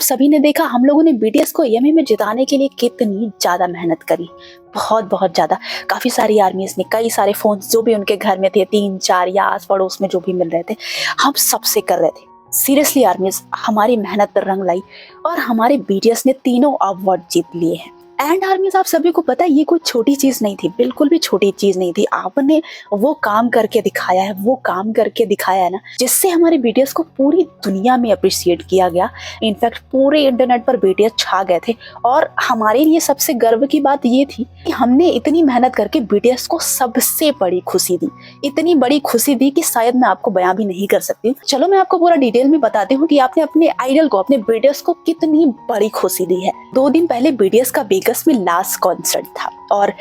सभी ने देखा हम लोगों ने बीटीएस को एएमए में जिताने के लिए कितनी ज्यादा मेहनत करी। बहुत बहुत ज्यादा। काफी सारी आर्मीज ने कई सारे फोन जो भी उनके घर में थे, 3-4 या आस पड़ोस में जो भी मिल रहे थे, हम सबसे कर रहे थे। सीरियसली आर्मीज हमारी मेहनत पर रंग लाई और हमारे बीटीएस ने तीनों अवार्ड जीत लिए हैं। एंड आर्मीज आप सभी को पता है ये कोई छोटी चीज नहीं थी, बिल्कुल भी छोटी चीज नहीं थी। आपने वो काम करके दिखाया है, वो काम करके दिखाया है ना, जिससे हमारे बीटीएस को पूरी दुनिया में अप्रिशिएट किया गया। इनफैक्ट पूरे इंटरनेट पर बीटीएस छा गए थे। और हमारे लिए सबसे गर्व की बात ये थी कि हमने इतनी मेहनत करके बीटीएस को सबसे बड़ी खुशी दी, इतनी बड़ी खुशी दी कि शायद मैं आपको बयां भी नहीं कर सकती हूँ। चलो मैं आपको पूरा डिटेल में बताती हूँ कि आपने अपने आइडल को, अपने बीटीएस को कितनी बड़ी खुशी दी है। 2 दिन पहले बीटीएस का वेगस में लास्ट कॉन्सर्ट था और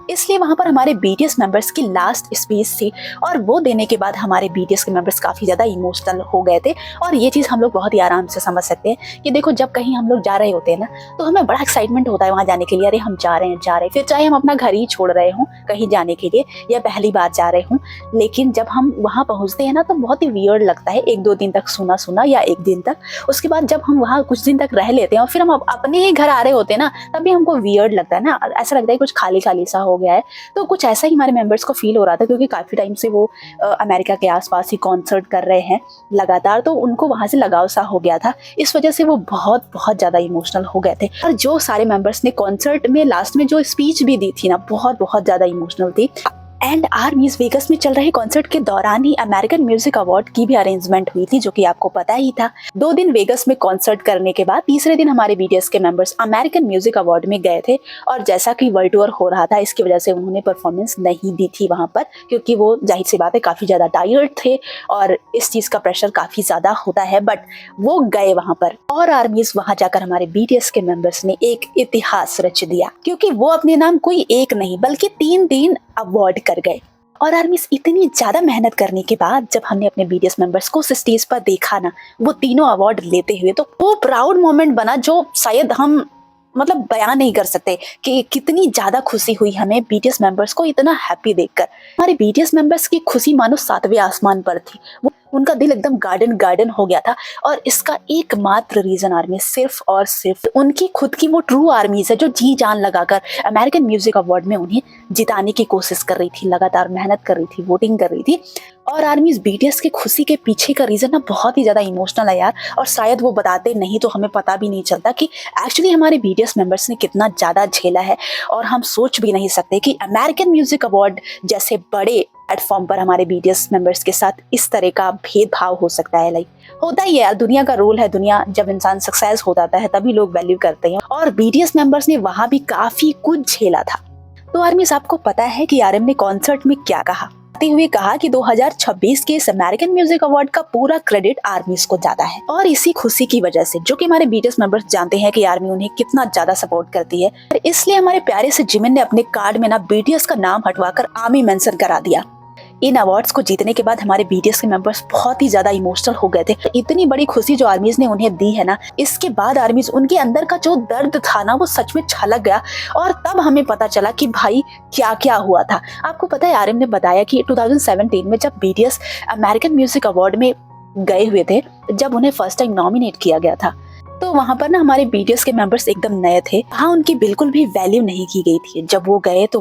इसलिए वहां पर हमारे बीटीएस मेंबर्स की लास्ट स्पीच थी। और वो देने के बाद हमारे बीटीएस के मेंबर्स काफी ज्यादा इमोशनल हो गए थे। और ये चीज हम लोग बहुत ही आराम से समझ सकते हैं कि देखो, जब कहीं हम लोग जा रहे होते हैं ना, तो हमें बड़ा एक्साइटमेंट होता है वहां जाने के लिए। अरे हम जा रहे हैं, फिर चाहे हम अपना घर ही छोड़ रहे हों कहीं जाने के लिए या पहली बार जा रहे हों, लेकिन जब हम वहां पहुंचते हैं ना तो बहुत ही वियर्ड लगता है। 1-2 दिन तक सुना सुना या 1 दिन तक, उसके बाद जब हम वहां कुछ दिन तक रह लेते हैं और फिर हम अपने ही घर आ रहे होते हैं ना, तभी हमको वियर्ड लगता है ना, ऐसा लगता है कुछ खाली खाली सा हो गया है। तो कुछ ऐसा ही हमारे मेंबर्स को फील हो रहा था, क्योंकि काफी टाइम से वो अमेरिका के आसपास ही कॉन्सर्ट कर रहे हैं लगातार, तो उनको वहां से लगाव सा हो गया था। इस वजह से वो बहुत बहुत ज्यादा इमोशनल हो गए थे। और जो सारे मेंबर्स ने कॉन्सर्ट में लास्ट में जो स्पीच भी दी थी ना, बहुत बहुत ज्यादा इमोशनल थी। एंड आर्मीज वेगस में चल रहे कॉन्सर्ट के दौरान ही अमेरिकन म्यूजिक अवार्ड की भी अरेंजमेंट हुई थी, जो कि आपको पता ही था। 2 दिन वेगस में कॉन्सर्ट करने के बाद तीसरे दिन हमारे बीटीएस के मेंबर्स अमेरिकन म्यूजिक अवार्ड में गए थे। और जैसा कि वर्ल्ड टूर हो रहा था, इसकी वजह से उन्होंने परफॉर्मेंस नहीं दी थी वहां पर, क्योंकि वो जाहिर सी बात है काफी ज्यादा टायर्ड थे और इस चीज का प्रेशर काफी ज्यादा होता है। बट वो गए वहां पर और आर्मीज वहां जाकर हमारे बीटीएस के मेंबर्स ने एक इतिहास रच दिया, क्योंकि वो अपने नाम कोई एक नहीं बल्कि 3 अवार्ड कर गए। और आर्मीज इतनी ज्यादा मेहनत करने के बाद जब हमने अपने बीटीएस मेंबर्स को स्टेज पर देखा ना, वो तीनों अवार्ड लेते हुए, तो वो प्राउड मोमेंट बना जो शायद हम मतलब बयान नहीं कर सकते कि कितनी ज्यादा खुशी हुई हमें बीटीएस मेंबर्स को इतना हैप्पी देखकर। हमारे बीटीएस मेंबर्स की खुशी मानो 7वें आसमान पर थी। वो उनका दिल एकदम गार्डन हो गया था। और इसका एकमात्र रीजन आर्मी सिर्फ और सिर्फ उनकी खुद की वो ट्रू आर्मीज है, जो जी जान लगाकर अमेरिकन म्यूजिक अवार्ड में उन्हें जिताने की कोशिश कर रही थी, लगातार मेहनत कर रही थी, वोटिंग कर रही थी। और आर्मीज बीटीएस के खुशी के पीछे का रीजन ना बहुत ही ज्यादा इमोशनल है यार। और शायद वो बताते नहीं तो हमें पता भी नहीं चलता कि एक्चुअली हमारे बीटीएस मेंबर्स ने कितना ज्यादा झेला है। और हम सोच भी नहीं सकते कि अमेरिकन म्यूजिक अवार्ड जैसे बड़े प्लेटफॉर्म पर हमारे बीटीएस मेंबर्स के साथ इस तरह का भेदभाव हो सकता है। लाइक होता ही है यार, दुनिया का रूल है। दुनिया जब इंसान सक्सेस हो जाता है तभी लोग वैल्यू करते हैं। और बीटीएस मेंबर्स ने वहां भी काफी कुछ झेला था। तो आर्मीज आपको पता है कि आरएम ने कॉन्सर्ट में क्या कहा? हुए कहा कि 2026 के इस अमेरिकन म्यूजिक अवार्ड का पूरा क्रेडिट आर्मीज को जाता है। और इसी खुशी की वजह से, जो कि हमारे बीटीएस मेंबर्स जानते हैं कि आर्मी उन्हें कितना ज्यादा सपोर्ट करती है, इसलिए हमारे प्यारे से जिमिन ने अपने कार्ड में ना बीटीएस का नाम हटवाकर आर्मी मेंशन करा दिया। इन अवार्ड्स को जीतने के बाद हमारे बीटीएस के मेंबर्स बहुत ही ज्यादा इमोशनल हो गए थे। इतनी बड़ी खुशी जो आर्मीज ने उन्हें दी है ना, इसके बाद आर्मीज उनके अंदर का जो दर्द था ना, वो सच में छलक गया। और तब हमें पता चला कि भाई क्या क्या हुआ था। आपको पता है, आरएम ने बताया कि 2017 में जब बीटीएस अमेरिकन म्यूजिक अवार्ड में गए हुए थे, जब उन्हें फर्स्ट टाइम नॉमिनेट किया गया था, तो वहां पर ना हमारे बीटीएस के मेंबर्स एकदम नए थे। वहां उनकी बिल्कुल भी वैल्यू नहीं की गई थी। जब वो गए तो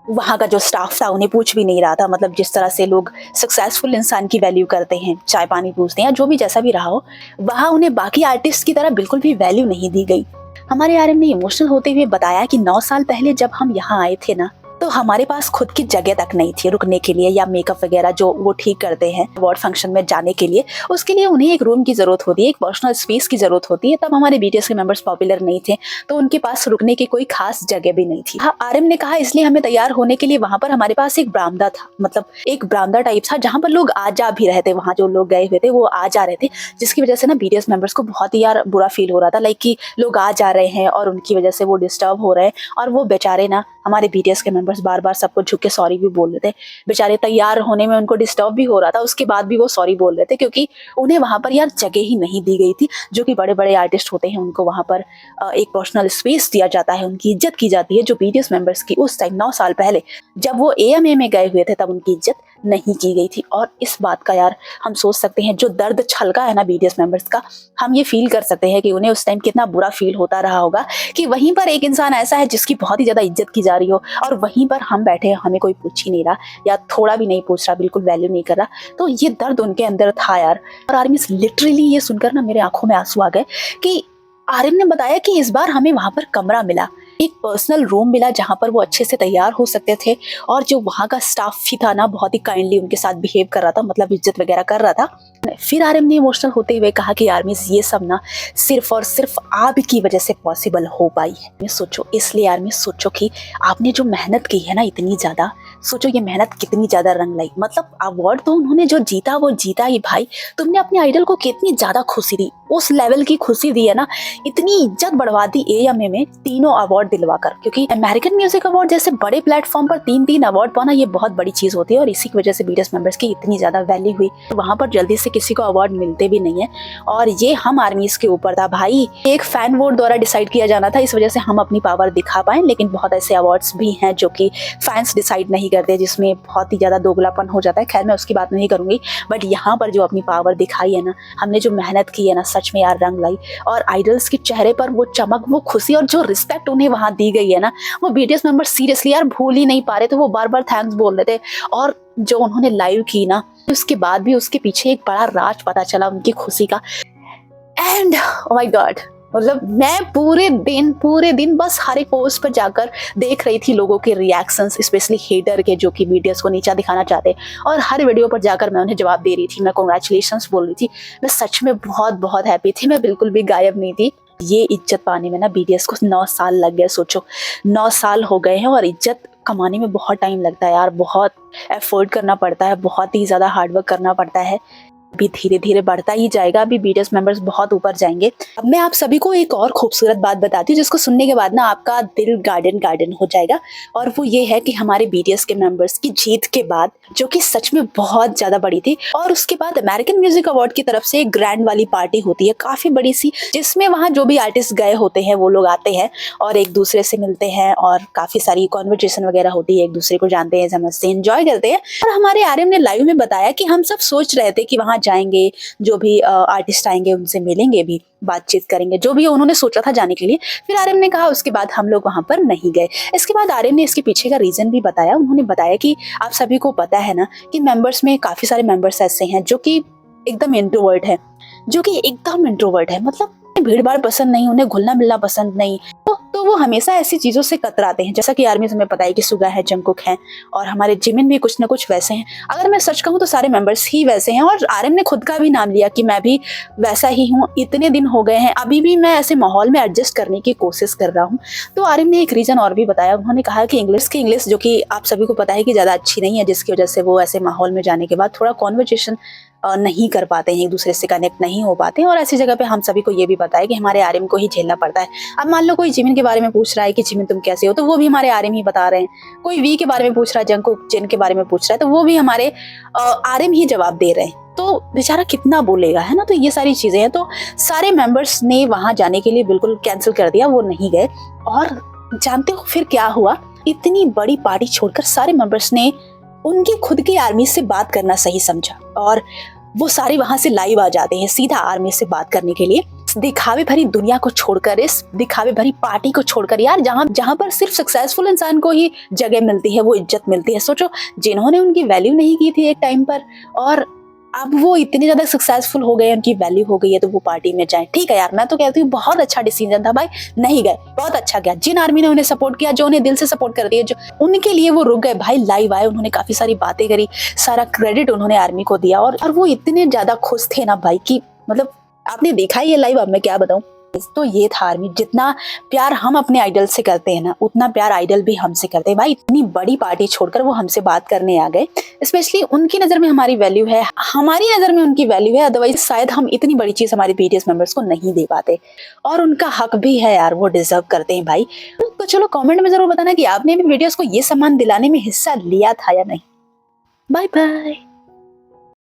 वहाँ का जो स्टाफ था उन्हें पूछ भी नहीं रहा था। मतलब जिस तरह से लोग सक्सेसफुल इंसान की वैल्यू करते हैं, चाय पानी पूछते हैं, जो भी जैसा भी रहा हो, वहाँ उन्हें बाकी आर्टिस्ट की तरह बिल्कुल भी वैल्यू नहीं दी गई। हमारे आरएम ने इमोशनल होते हुए बताया कि 9 साल पहले जब हम यहाँ आए थे ना, तो हमारे पास खुद की जगह तक नहीं थी रुकने के लिए, या मेकअप वगैरह जो वो ठीक करते हैं अवार्ड फंक्शन में जाने के लिए। उसके लिए उन्हें एक रूम की जरूरत होती है, एक पर्सनल स्पेस की जरूरत होती है। तब हमारे बीटीएस के मेंबर्स पॉपुलर नहीं थे, तो उनके पास रुकने की कोई खास जगह भी नहीं थी। हाँ, आरएम ने कहा इसलिए हमें तैयार होने के लिए वहां पर हमारे पास एक बरामदा था, मतलब एक बरामदा टाइप था, जहां पर लोग आ जा भी रहे थे। वहां जो लोग गए हुए थे वो आ जा रहे थे, जिसकी वजह से ना बीटीएस मेंबर्स को बहुत ही यार बुरा फील हो रहा था। लाइक कि लोग आ जा रहे हैं और उनकी वजह से वो डिस्टर्ब हो रहे हैं। और वो बेचारे ना, हमारे बीटीएस के मेंबर्स बार बार सबको झुक के सॉरी भी बोल रहे थे। बेचारे तैयार होने में उनको डिस्टर्ब भी हो रहा था, उसके बाद भी वो सॉरी बोल रहे थे, क्योंकि उन्हें वहां पर यार जगह ही नहीं दी गई थी। जो कि बड़े बड़े आर्टिस्ट होते हैं, उनको वहां पर एक पर्सनल स्पेस दिया जाता है, उनकी इज्जत की जाती है। जो बीटीएस मेंबर्स की उस टाइम 9 साल पहले जब वो एएमए में गए हुए थे, तब उनकी इज्जत नहीं की गई थी। और इस बात का यार हम सोच सकते हैं, जो दर्द छलका है ना बीटीएस मेंबर्स का, हम ये फील कर सकते हैं कि उन्हें उस टाइम कितना बुरा फील होता रहा होगा कि वहीं पर एक इंसान ऐसा है जिसकी बहुत ही ज्यादा इज्जत की जा रही हो और वहीं पर हम बैठे हैं, हमें कोई पूछ ही नहीं रहा या थोड़ा भी नहीं पूछ रहा, बिल्कुल वैल्यू नहीं कर रहा। तो ये दर्द उनके अंदर था यार। और आर्मी लिटरली ये सुनकर ना मेरे आंखों में आंसू आ गए कि आर्यन ने बताया कि इस बार हमें वहां पर कमरा मिला, एक पर्सनल रूम मिला जहां पर वो अच्छे से तैयार हो सकते थे। और जो वहां का स्टाफ भी था ना, बहुत ही काइंडली उनके साथ बिहेव कर रहा था, मतलब इज्जत वगैरह कर रहा था। फिर आर्यन ने इमोशनल होते हुए कहा कि आर्मी ये सब ना सिर्फ और सिर्फ आपकी वजह से पॉसिबल हो पाई है। सोचो, इसलिए आर्मी सोचो कि आपने जो मेहनत की है ना इतनी ज्यादा, सोचो ये मेहनत कितनी ज्यादा रंग लाई। मतलब अवार्ड तो उन्होंने जो जीता वो जीता ही भाई, तुमने अपने आइडल को कितनी ज्यादा खुशी दी, उस लेवल की खुशी दी है ना, इतनी इज्जत बढ़वा दी एएमए में तीनों अवार्ड दिलवाकर। क्योंकि अमेरिकन म्यूजिक अवार्ड जैसे बड़े प्लेटफॉर्म पर 3-3 अवार्ड पाना ये बहुत बड़ी चीज होती है और इसी की वजह से बीटीएस मेंबर्स की इतनी ज्यादा वैल्यू हुई। तो वहां पर जल्दी से किसी को अवार्ड मिलते भी नहीं है और ये हम आर्मीज के ऊपर था भाई, एक फैन वोट द्वारा डिसाइड किया जाना था, इस वजह से हम अपनी पावर दिखा पाए। लेकिन बहुत ऐसे अवार्ड्स भी हैं जो कि फैंस डिसाइड नहीं करते, जिसमें बहुत ही ज्यादा दोगलापन हो जाता है। खैर मैं उसकी बात नहीं करूंगी, बट यहाँ पर जो अपनी पावर दिखाई है ना, हमने जो मेहनत की है ना, सच में यार रंग लाई। और आइडल्स के चेहरे पर वो चमक, वो खुशी और जो रिस्पेक्ट उन्हें वहां दी गई है ना, वो बीटीएस मेंबर सीरियसली यार भूल ही नहीं पा रहे थे। वो बार बार थैंक्स बोल रहे थे। और जो उन्होंने लाइव की ना, उसके बाद भी उसके पीछे एक बड़ा राज पता चला उनकी खुशी का। एंड ओ माय गॉड, मतलब मैं पूरे दिन बस हर एक पोस्ट पर जाकर देख रही थी लोगों के रिएक्शंस, स्पेशली हेटर के जो कि बीटीएस को नीचा दिखाना चाहते, और हर वीडियो पर जाकर मैं उन्हें जवाब दे रही थी, मैं कांग्रेचुलेशंस बोल रही थी। मैं सच में बहुत बहुत हैप्पी थी, मैं बिल्कुल भी गायब नहीं थी। ये इज्जत पाने में ना बीटीएस को 9 साल लग गए। सोचो 9 साल हो गए हैं और इज्जत कमाने में बहुत टाइम लगता है यार, बहुत एफर्ट करना पड़ता है, बहुत ही ज्यादा हार्डवर्क करना पड़ता है। अभी धीरे धीरे बढ़ता ही जाएगा, अभी बीटीएस मेंबर्स बहुत ऊपर जाएंगे। अब मैं आप सभी को एक और खूबसूरत बात बताती हूँ जिसको सुनने के बाद ना आपका दिल गार्डन गार्डन हो जाएगा। और वो ये है कि हमारे बीटीएस के मेंबर्स की जीत के बाद, जो कि सच में बहुत ज्यादा बड़ी थी, और उसके बाद अमेरिकन म्यूजिक अवार्ड की तरफ से एक ग्रैंड वाली पार्टी होती है काफी बड़ी सी, जिसमें वहाँ जो भी आर्टिस्ट गए होते हैं वो लोग आते हैं और एक दूसरे से मिलते हैं और काफी सारी कॉन्वर्सेशन वगैरह होती है, एक दूसरे को जानते हैं, समझते हैं, एंजॉय करते हैं। और हमारे आर्यन ने लाइव में बताया कि हम सब सोच रहे थे कि वहाँ जाएंगे, जो भी आर्टिस्ट आएंगे उनसे मिलेंगे भी, बातचीत करेंगे, जो भी उन्होंने सोचा था जाने के लिए। फिर आर्यन ने कहा उसके बाद हम लोग वहां पर नहीं गए। इसके बाद आर्यन ने इसके पीछे का रीजन भी बताया। उन्होंने बताया कि आप सभी को पता है ना कि मेंबर्स में काफी सारे मेंबर्स ऐसे हैं जो कि एकदम इंट्रोवर्ट है, मतलब भीड़ भाड़ पसंद नहीं, उन्हें घुलना मिलना पसंद नहीं। तो वो हमेशा ऐसी चीजों से कतराते हैं। जैसा कि आर्मी हमें पता है कि सुगा है, जंगकुक है, और हमारे जिमिन भी कुछ ना कुछ वैसे हैं। अगर मैं सच कहूँ तो सारे मेंबर्स ही वैसे हैं, और आर्यन ने खुद का भी नाम लिया कि मैं भी वैसा ही हूँ। इतने दिन हो गए हैं, अभी भी मैं ऐसे माहौल में एडजस्ट करने की कोशिश कर रहा हूँ। तो आर्यन ने एक रीजन और भी बताया। उन्होंने कहा कि इंग्लिश जो कि आप सभी को पता है कि ज्यादा अच्छी नहीं है, जिसकी वजह से वो ऐसे माहौल में जाने के बाद थोड़ा कॉन्वर्सेशन नहीं कर पाते हैं, एक दूसरे से कनेक्ट नहीं हो पाते हैं। और ऐसी जगह पे हम सभी को ये भी पता है कि हमारे आर्यन को ही झेलना पड़ता है। अब मान लो कोई जिमिन के बारे में पूछ रहा है कि जिमिन तुम कैसे हो, तो वो भी हमारे आर्यन ही बता रहे हैं। कोई वी के बारे में पूछ रहा है, जंगकुक जिन के बारे में पूछ रहा है, तो वो भी हमारे आर्यन ही जवाब दे रहे हैं। तो बेचारा कितना बोलेगा, है ना। तो ये सारी चीजें हैं। तो सारे मेंबर्स ने वहां जाने के लिए बिल्कुल कैंसिल कर दिया, वो नहीं गए। और जानते हो फिर क्या हुआ? इतनी बड़ी पार्टी छोड़कर सारे मेंबर्स ने उनकी खुद की आर्मी से बात करना सही समझा, और वो सारे वहां से लाइव आ जाते हैं सीधा आर्मी से बात करने के लिए। दिखावे भरी दुनिया को छोड़कर, इस दिखावे भरी पार्टी को छोड़कर यार, जहां पर सिर्फ सक्सेसफुल इंसान को ही जगह मिलती है, वो इज्जत मिलती है। सोचो, जिन्होंने उनकी वैल्यू नहीं की थी एक टाइम पर, और अब वो इतने ज्यादा सक्सेसफुल हो गए, उनकी वैल्यू हो गई है, तो वो पार्टी में जाए। ठीक है यार, मैं तो कहती हूँ बहुत अच्छा डिसीजन था भाई, नहीं गए, बहुत अच्छा गया। जिन आर्मी ने उन्हें सपोर्ट किया, जो उन्हें दिल से सपोर्ट करती है, जो उनके लिए वो रुक गए भाई, लाइव आए, उन्होंने काफी सारी बातें करी, सारा क्रेडिट उन्होंने आर्मी को दिया। और वो इतने ज्यादा खुश थे ना भाई कि मतलब आपने देखा ही है लाइव, अब मैं क्या बताऊं। तो ये था आर्मी। जितना प्यार हम अपने आइडल से करते हैं ना, उतना प्यार आइडल भी हमसे करते हैं भाई। इतनी बड़ी पार्टी छोड़कर वो हमसे बात करने आ गए। स्पेशली उनकी नजर में हमारी वैल्यू है, हमारी नजर में उनकी वैल्यू है, अदरवाइज शायद हम इतनी बड़ी चीज हमारे बीटीएस मेंबर्स को नहीं दे पाते। और उनका हक भी है यार, वो डिजर्व करते हैं भाई। तो चलो कॉमेंट में जरूर बताना कि आपने भी बीटीएस को ये सम्मान दिलाने में हिस्सा लिया था या नहीं। Bye bye.